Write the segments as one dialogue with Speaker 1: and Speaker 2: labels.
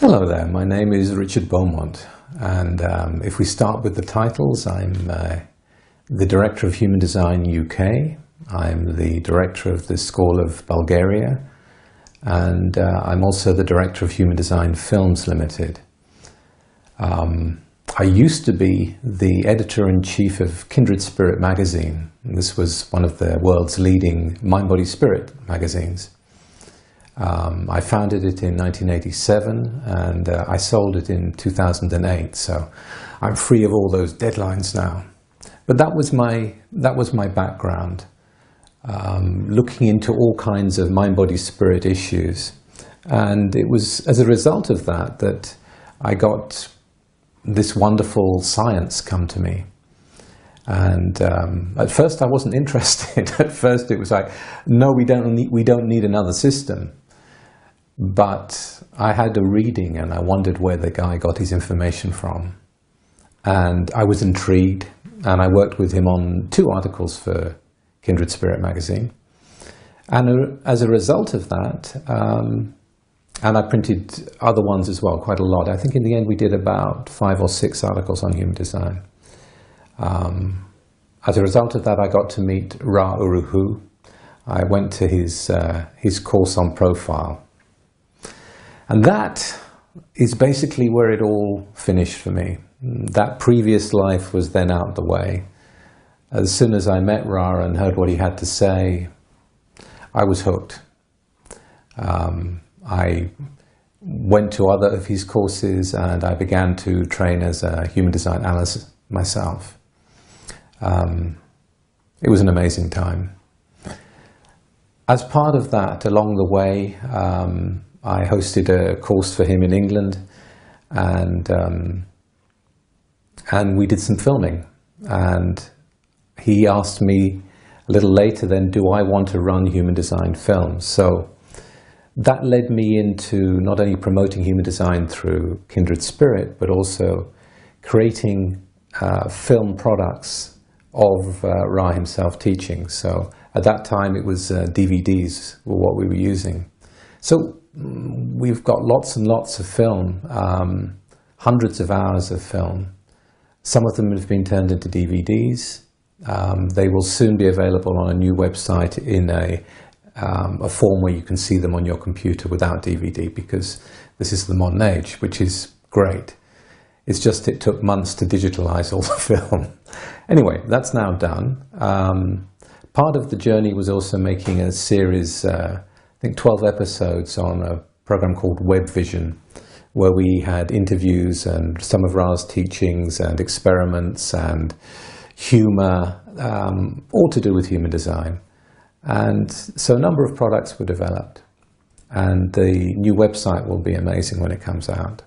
Speaker 1: Hello there, my name is Richard Beaumont, and if we start with the titles, I'm the Director of Human Design UK, I'm the Director of the School of Bulgaria, and I'm also the Director of Human Design Films Limited. I used to be the Editor-in-Chief of Kindred Spirit magazine. This was one of the world's leading mind-body-spirit magazines. I founded it in 1987 and I sold it in 2008, so I'm free of all those deadlines now. But that was my background, looking into all kinds of mind-body-spirit issues. And it was as a result of that that I got this wonderful science come to me. And at first I wasn't interested. At first it was like, no, we don't need another system. But I had a reading and I wondered where the guy got his information from. And I was intrigued, and I worked with him on 2 articles for Kindred Spirit magazine. And as a result of that, and I printed other ones as well, quite a lot. I think in the end we did about 5 or 6 articles on human design. As a result of that, I got to meet Ra Uru Hu. I went to his course on profile. And that is basically where it all finished for me. That previous life was then out the way. As soon as I met Ra and heard what he had to say, I was hooked. I went to other of his courses and I began to train as a human design analyst myself. It was an amazing time. As part of that, along the way, I hosted a course for him in England, and we did some filming. And he asked me a little later then, do I want to run human design films? So that led me into not only promoting human design through Kindred Spirit, but also creating film products of Ra himself teaching. So at that time it was DVDs were what we were using. So we've got lots and lots of film, hundreds of hours of film. Some of them have been turned into DVDs. They will soon be available on a new website in a form where you can see them on your computer without DVD, because this is the modern age, which is great. It's just it took months to digitalize all the film. Anyway, that's now done. Part of the journey was also making a series, I think 12 episodes on a program called Web Vision, where we had interviews and some of Ra's teachings and experiments and humor, all to do with human design. And so a number of products were developed, and the new website will be amazing when it comes out.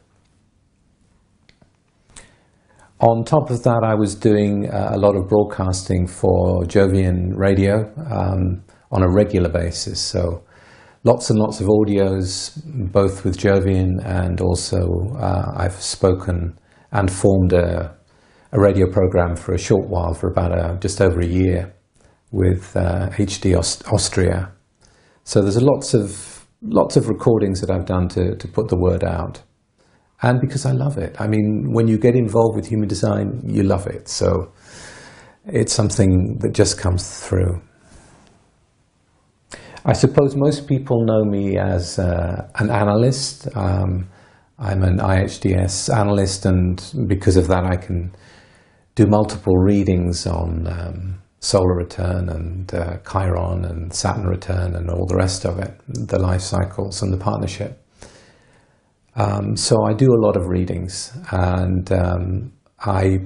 Speaker 1: On top of that, I was doing a lot of broadcasting for Jovian Radio on a regular basis. So lots and lots of audios, both with Jovian, and also I've spoken and formed a radio program for a short while, for about just over a year, with HD Austria. So there's lots of recordings that I've done to put the word out. And because I love it. I mean, when you get involved with human design, you love it. So it's something that just comes through. I suppose most people know me as an analyst. I'm an IHDS analyst, and because of that I can do multiple readings on solar return and Chiron and Saturn return and all the rest of it, the life cycles and the partnership. So I do a lot of readings, and I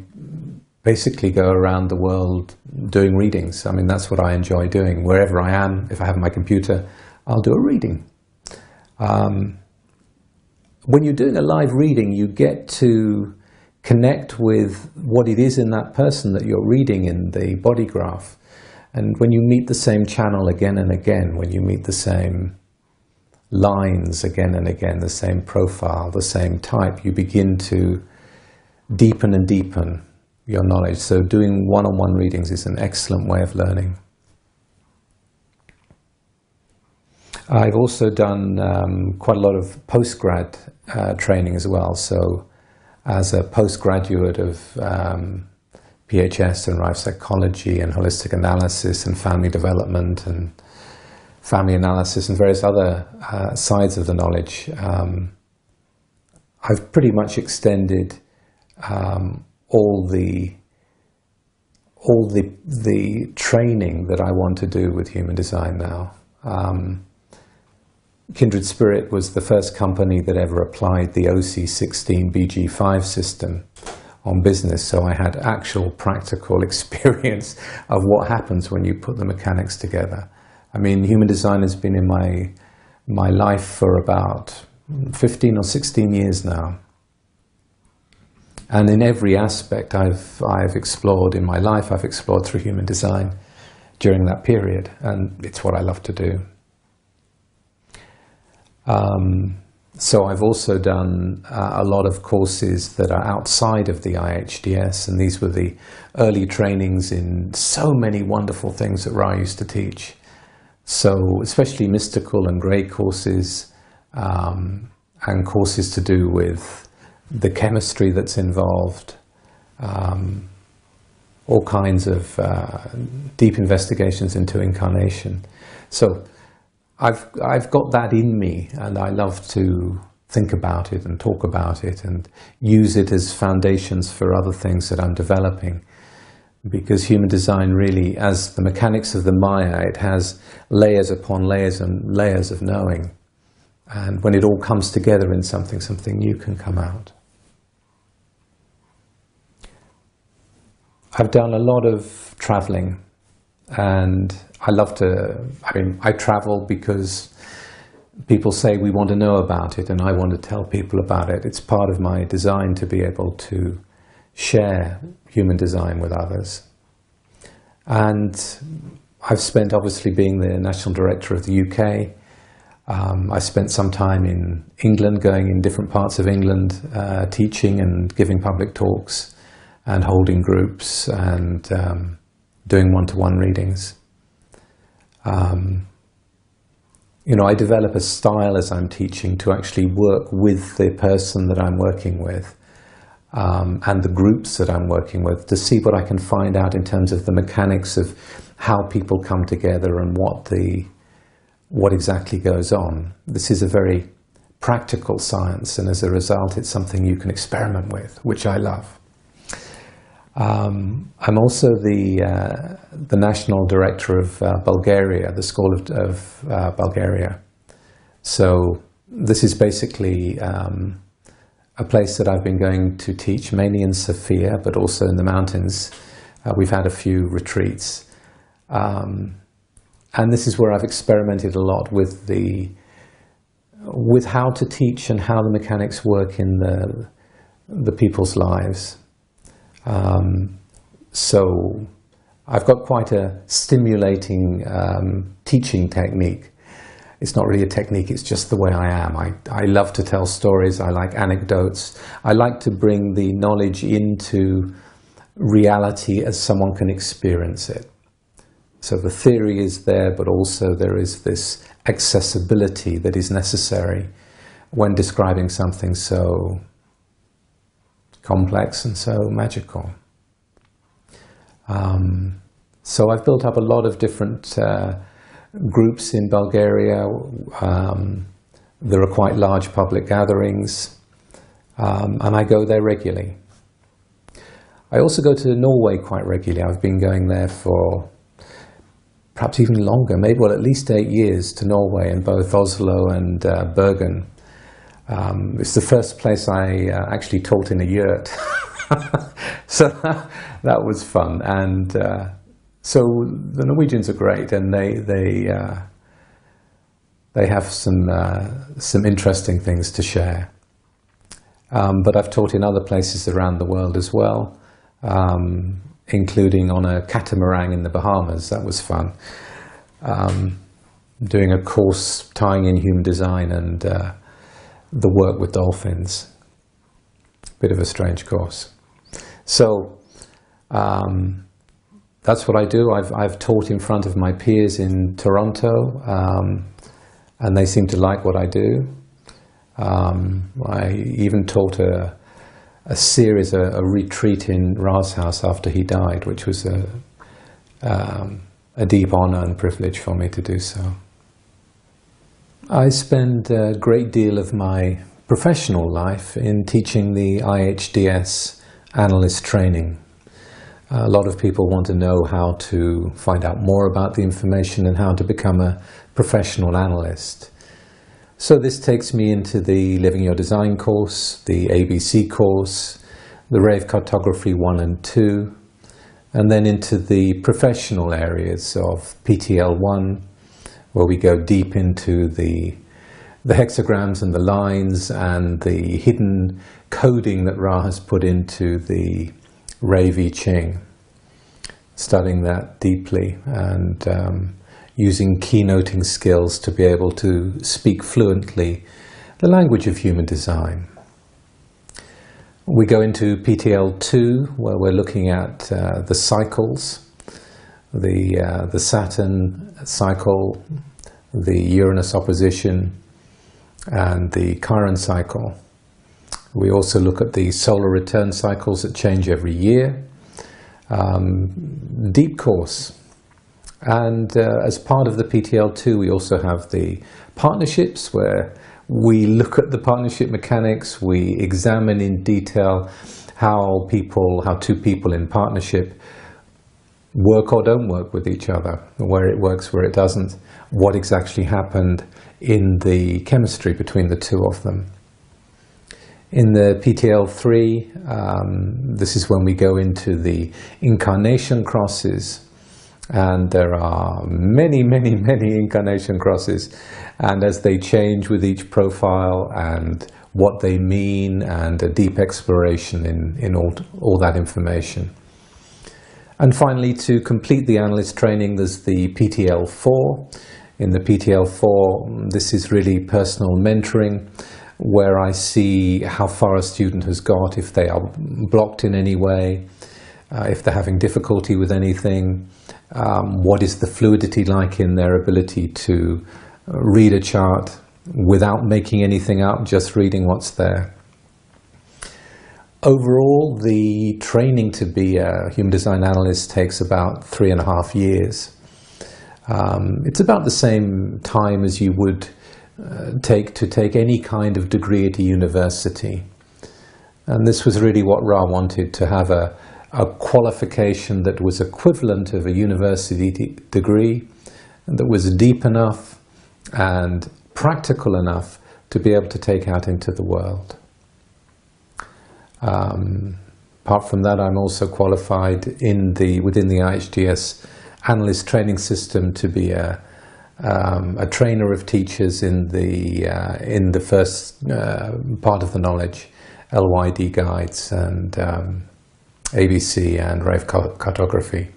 Speaker 1: basically go around the world doing readings. I mean, that's what I enjoy doing. Wherever I am, if I have my computer, I'll do a reading. When you're doing a live reading, you get to connect with what it is in that person that you're reading in the body graph. And when you meet the same channel again and again, when you meet the same lines again and again, the same profile, the same type, you begin to deepen and deepen your knowledge. So doing one-on-one readings is an excellent way of learning. I've also done quite a lot of postgrad training as well. So as a postgraduate of PHS and life psychology and holistic analysis and family development and family analysis and various other sides of the knowledge, I've pretty much extended all the training that I want to do with human design now. Kindred Spirit was the first company that ever applied the OC16 BG5 system on business, so I had actual practical experience of what happens when you put the mechanics together. I mean, human design has been in my life for about 15 or 16 years now. And in every aspect I've explored in my life, I've explored through human design during that period, and it's what I love to do. So I've also done a lot of courses that are outside of the IHDS, and these were the early trainings in so many wonderful things that Ra used to teach. So especially mystical and grey courses, and courses to do with the chemistry that's involved, all kinds of deep investigations into incarnation. So I've got that in me, and I love to think about it and talk about it and use it as foundations for other things that I'm developing. Because human design really, as the mechanics of the Maya, it has layers upon layers and layers of knowing. And when it all comes together in something, something new can come out. I've done a lot of traveling, and I love to, I travel because people say we want to know about it, and I want to tell people about it. It's part of my design to be able to share human design with others. And I've spent, obviously, being the National Director of the UK, I spent some time in England, going in different parts of England, teaching and giving public talks and holding groups and doing one-to-one readings. You know, I develop a style as I'm teaching to actually work with the person that I'm working with and the groups that I'm working with to see what I can find out in terms of the mechanics of how people come together and what exactly goes on. This is a very practical science, and as a result it's something you can experiment with, which I love. I'm also the National Director of Bulgaria, the School of Bulgaria. So this is basically a place that I've been going to teach, mainly in Sofia, but also in the mountains. We've had a few retreats. And this is where I've experimented a lot with how to teach and how the mechanics work in the people's lives. So I've got quite a stimulating teaching technique. It's not really a technique, it's just the way I am. I love to tell stories, I like anecdotes. I like to bring the knowledge into reality as someone can experience it. So the theory is there, but also there is this accessibility that is necessary when describing something so complex and so magical. So I've built up a lot of different groups in Bulgaria. There are quite large public gatherings, and I go there regularly. I also go to Norway quite regularly. I've been going there for perhaps even longer, maybe, well, at least 8 years, to Norway, in both Oslo and Bergen. It's the first place I actually taught in a yurt. So that was fun. And so the Norwegians are great, and they have some interesting things to share. But I've taught in other places around the world as well, including on a catamaran in the Bahamas. That was fun. Doing a course tying in human design and the work with dolphins. Bit of a strange course. So that's what I do. I've taught in front of my peers in Toronto, and they seem to like what I do. I even taught a retreat in Ra's house after he died, which was a deep honor and privilege for me to do so. I spend a great deal of my professional life in teaching the IHDS analyst training. A lot of people want to know how to find out more about the information and how to become a professional analyst. So this takes me into the Living Your Design course, the ABC course, the Rave Cartography 1 and 2, and then into the professional areas of PTL1, where we go deep into the hexagrams and the lines and the hidden coding that Ra has put into the Rave I Ching, studying that deeply and using keynoting skills to be able to speak fluently the language of human design. We go into PTL2, where we're looking at the cycles, the Saturn cycle, the Uranus opposition, and the Chiron cycle. We also look at the solar return cycles that change every year. Deep course. And as part of the PTL2, we also have the partnerships, where we look at the partnership mechanics, we examine in detail how two people in partnership work or don't work with each other, where it works, where it doesn't, what exactly happened in the chemistry between the two of them. In the PTL3, this is when we go into the incarnation crosses, and there are many, many, many incarnation crosses, and as they change with each profile and what they mean, and a deep exploration in all that information. And finally, to complete the analyst training, there's the PTL4. In the PTL4, this is really personal mentoring, where I see how far a student has got, if they are blocked in any way, if they're having difficulty with anything, what is the fluidity like in their ability to read a chart without making anything up, just reading what's there. Overall, the training to be a human design analyst takes about 3.5 years. It's about the same time as you would take to take any kind of degree at a university. And this was really what Ra wanted, to have a qualification that was equivalent of a university degree, that was deep enough and practical enough to be able to take out into the world. Apart from that, I'm also qualified within the IHDS analyst training system to be a trainer of teachers in the first part of the knowledge, LYD guides and ABC and Rave cartography.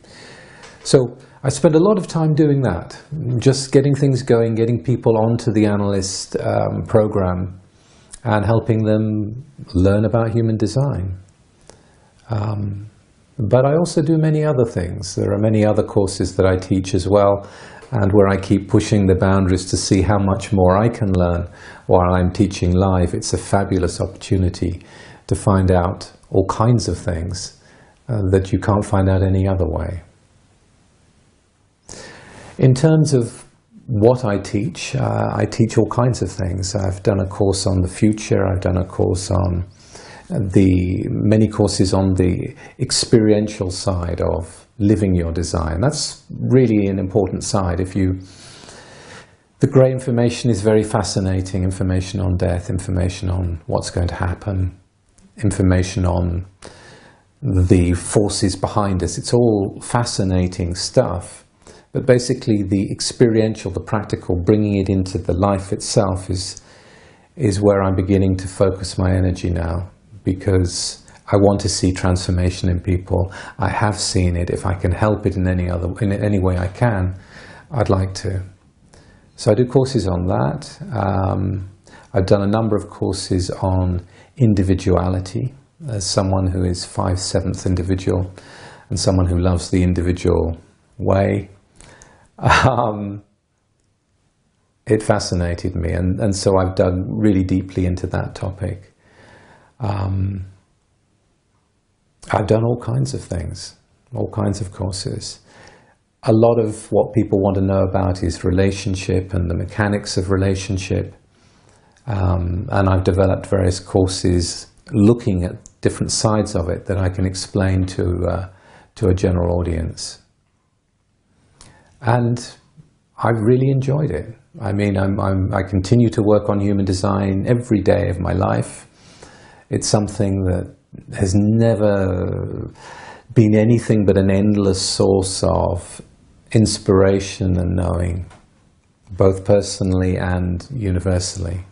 Speaker 1: So I spend a lot of time doing that, just getting things going, getting people onto the analyst program and helping them learn about human design. But I also do many other things. There are many other courses that I teach as well, and where I keep pushing the boundaries to see how much more I can learn while I'm teaching live. It's a fabulous opportunity to find out all kinds of things that you can't find out any other way. In terms of what I teach all kinds of things. I've done a course on the future, I've done a course on many courses on the experiential side of living your design. That's really an important side. The grey information is very fascinating, information on death, information on what's going to happen, information on the forces behind us. It's all fascinating stuff. But basically the experiential, the practical, bringing it into the life itself is where I'm beginning to focus my energy now, because I want to see transformation in people. I have seen it. If I can help it in any way I can, I'd like to. So I do courses on that. I've done a number of courses on individuality, as someone who is 5/7 individual and someone who loves the individual way. it fascinated me, and so I've dug really deeply into that topic. I've done all kinds of things, all kinds of courses. A lot of what people want to know about is relationship and the mechanics of relationship. And I've developed various courses looking at different sides of it that I can explain to a general audience. And I've really enjoyed it. I mean, I continue to work on human design every day of my life. It's something that has never been anything but an endless source of inspiration and knowing, both personally and universally.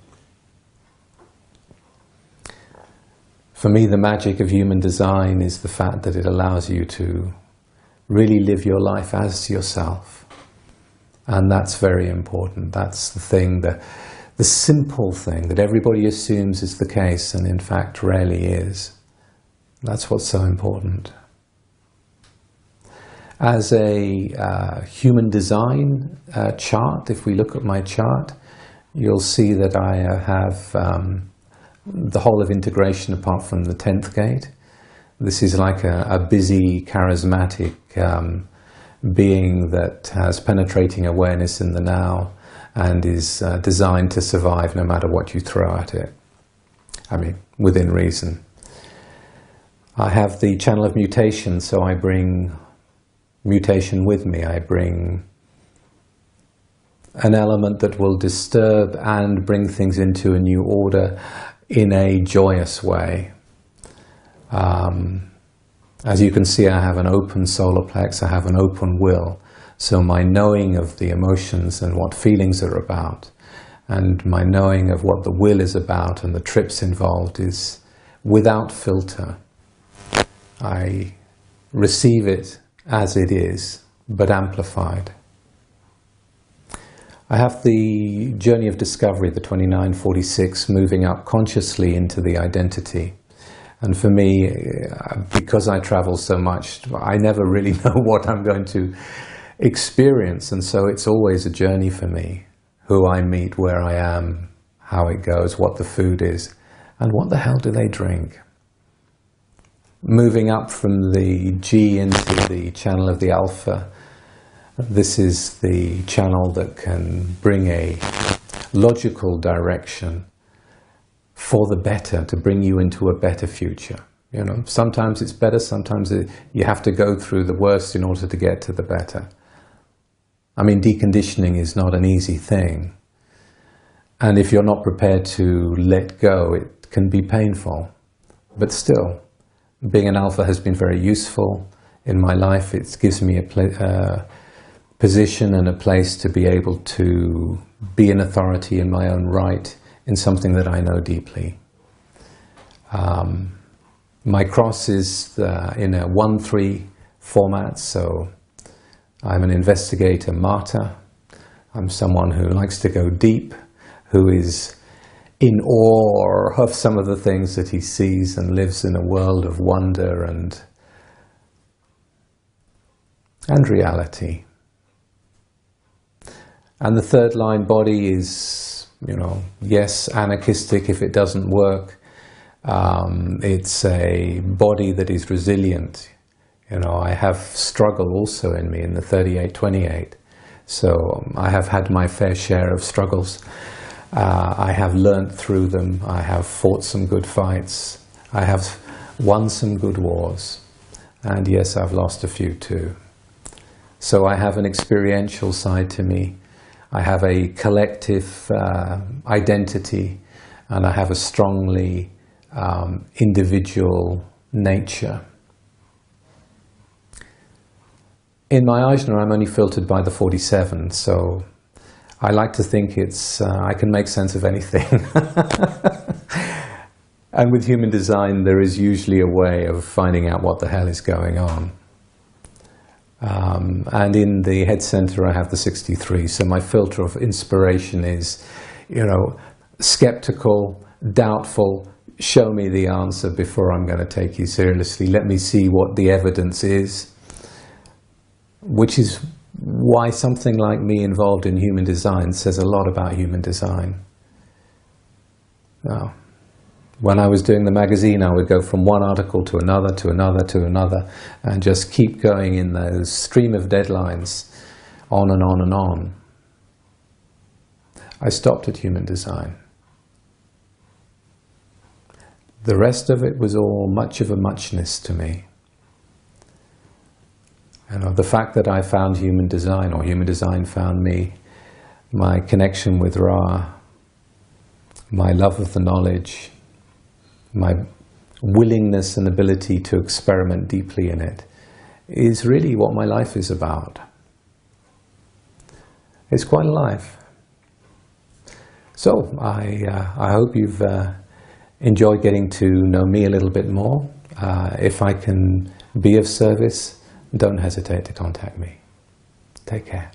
Speaker 1: For me, the magic of human design is the fact that it allows you to really live your life as yourself. And that's very important. That's the thing, the simple thing that everybody assumes is the case and in fact rarely is. That's what's so important. As a human design chart, if we look at my chart, you'll see that I have the whole of integration apart from the 10th gate. This is like a busy, charismatic being that has penetrating awareness in the now and is designed to survive no matter what you throw at it. I mean, within reason. I have the channel of mutation, so I bring mutation with me. I bring an element that will disturb and bring things into a new order in a joyous way. As you can see, I have an open solar plex, I have an open will. So my knowing of the emotions and what feelings are about, and my knowing of what the will is about and the trips involved is without filter. I receive it as it is, but amplified. I have the journey of discovery, the 2946, moving up consciously into the identity. And for me, because I travel so much, I never really know what I'm going to experience. And so it's always a journey for me. Who I meet, where I am, how it goes, what the food is, and what the hell do they drink? Moving up from the G into the channel of the Alpha, this is the channel that can bring a logical direction for the better, to bring you into a better future. You know, sometimes it's better, sometimes you have to go through the worst in order to get to the better. I mean, deconditioning is not an easy thing. And if you're not prepared to let go, it can be painful. But still, being an alpha has been very useful in my life. It gives me a position and a place to be able to be an authority in my own right in something that I know deeply. My cross is in a 1-3 format, so I'm an investigator martyr. I'm someone who likes to go deep, who is in awe of some of the things that he sees and lives in a world of wonder and reality. And the third line body is, you know, yes, anarchistic if it doesn't work. It's a body that is resilient. You know, I have struggle also in me in the 38-28. So I have had my fair share of struggles. I have learnt through them. I have fought some good fights. I have won some good wars. And yes, I've lost a few too. So I have an experiential side to me. I have a collective identity, and I have a strongly individual nature. In my Ajna, I'm only filtered by the 47, so I like to think it's I can make sense of anything. And with human design, there is usually a way of finding out what the hell is going on. And in the head center, I have the 63. So my filter of inspiration is, you know, skeptical, doubtful. Show me the answer before I'm going to take you seriously. Let me see what the evidence is, which is why something like me involved in human design says a lot about human design. Now, when I was doing the magazine, I would go from one article to another, to another, to another, and just keep going in those stream of deadlines, on and on and on. I stopped at human design. The rest of it was all much of a muchness to me. And the fact that I found human design, or human design found me, my connection with Ra, my love of the knowledge, my willingness and ability to experiment deeply in it, is really what my life is about. It's quite a life. So I hope you've enjoyed getting to know me a little bit more. If I can be of service, don't hesitate to contact me. Take care.